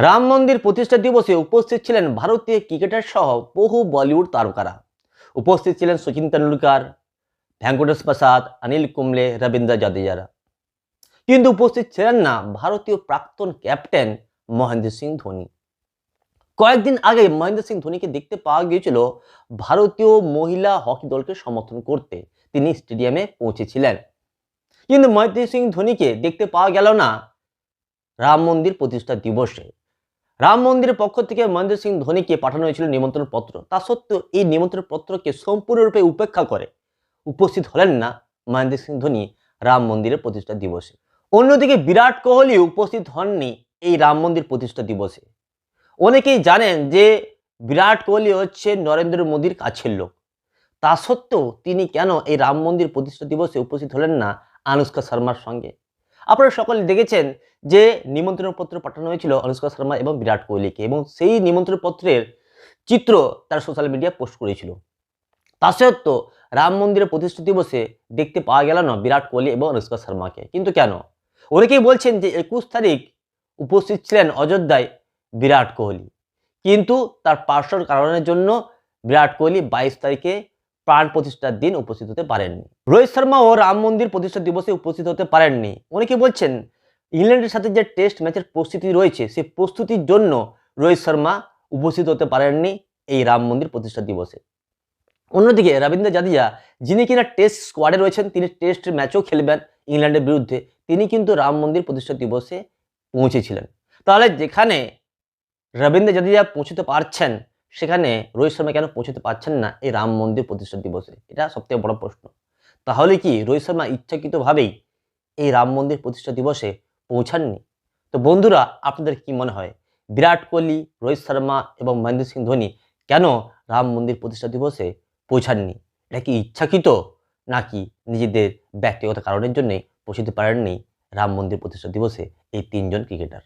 রাম মন্দির প্রতিষ্ঠা দিবসে উপস্থিত ছিলেন ভারতীয় ক্রিকেটার সহ বহু বলিউড তারকারা। উপস্থিত ছিলেন সচিন তেন্ডুলকার, ভেঙ্কটেশ প্রসাদ, অনিল কুম্বলে, রবীন্দ্র জাদেজারা। কিন্তু উপস্থিত ছিলেন না ভারতীয় প্রাক্তন ক্যাপ্টেন মহেন্দ্র সিং ধোনি। কয়েকদিন আগে মহেন্দ্র সিং ধোনিকে দেখতে পাওয়া গিয়েছিল ভারতীয় মহিলা হকি দলকে সমর্থন করতে। তিনি স্টেডিয়ামে পৌঁছেছিলেন, কিন্তু মহেন্দ্র সিং ধোনিকে দেখতে পাওয়া গেল না রাম মন্দির প্রতিষ্ঠা দিবসে। রাম মন্দিরের পক্ষ থেকে মহেন্দ্র সিং ধোনিকে পাঠানো হয়েছিল নিমন্ত্রণ পত্র। তা সত্ত্বেও এই নিমন্ত্রণ পত্রকে সম্পূর্ণরূপে উপেক্ষা করে উপস্থিত হলেন না মহেন্দ্র সিং ধোনি রাম মন্দিরের প্রতিষ্ঠা দিবসে। অন্যদিকে বিরাট কোহলি উপস্থিত হননি এই রাম মন্দির প্রতিষ্ঠা দিবসে। অনেকেই জানেন যে বিরাট কোহলি হচ্ছে নরেন্দ্র মোদীর কাছের লোক। তা সত্ত্বেও তিনি কেন এই রাম মন্দির প্রতিষ্ঠা দিবসে উপস্থিত হলেন না আনুষ্কা শর্মার সঙ্গে? আপনারা সকলে দেখেছেন যে নিমন্ত্রণ পত্র পাঠানো হয়েছিল আনুষ্কা শর্মা এবং বিরাট কোহলিকে, এবং সেই নিমন্ত্রণ পত্রের চিত্র তারা সোশ্যাল মিডিয়ায় পোস্ট করেছিল। তা সত্ত্বেও রাম মন্দিরের প্রতিষ্ঠা দিবসে দেখতে পাওয়া গেল না বিরাট কোহলি এবং আনুষ্কা শর্মাকে। কিন্তু কেন? অনেকেই বলছেন যে 21 তারিখ উপস্থিত ছিলেন অযোধ্যায় বিরাট কোহলি, কিন্তু তার পার্সোনাল কারণের জন্য বিরাট কোহলি 22 তারিখে প্রাণ প্রতিষ্ঠার দিন উপস্থিত হতে পারেননি। রোহিত শর্মাও রাম মন্দির প্রতিষ্ঠা দিবসে উপস্থিত হতে পারেননি। অনেকে বলছেন ইংল্যান্ডের সাথে যে টেস্ট ম্যাচের প্রস্তুতি রয়েছে সেই প্রস্তুতির জন্য রোহিত শর্মা উপস্থিত হতে পারেননি এই রাম মন্দির প্রতিষ্ঠা দিবসে। অন্যদিকে রবীন্দ্র জাদেজা, যিনি কিনা টেস্ট স্কোয়াডে রয়েছেন, তিনি টেস্ট ম্যাচও খেলবেন ইংল্যান্ডের বিরুদ্ধে, তিনি কিন্তু রাম মন্দির প্রতিষ্ঠা দিবসে পৌঁছেছিলেন। তাহলে যেখানে রবীন্দ্র জাদেজা পৌঁছতে পারছেন, সেখানে রোহিত শর্মা কেন পৌঁছতে পারছেন না এই রাম মন্দির প্রতিষ্ঠা দিবসে? এটা সবথেকে বড় প্রশ্ন। তাহলে কি রোহিত শর্মা ইচ্ছাকৃতভাবেই এই রাম মন্দির প্রতিষ্ঠা দিবসে পৌঁছাননি? তো বন্ধুরা, আপনাদের কি মনে হয় বিরাট কোহলি, রোহিত শর্মা এবং মহেন্দ্র সিং ধোনি কেন রাম মন্দির প্রতিষ্ঠা দিবসে পৌঁছাননি? এটা কি ইচ্ছাকৃত, নাকি নিজেদের ব্যক্তিগত কারণের জন্যে পৌঁছতে পারেননি রাম মন্দির প্রতিষ্ঠা দিবসে এই তিনজন ক্রিকেটার?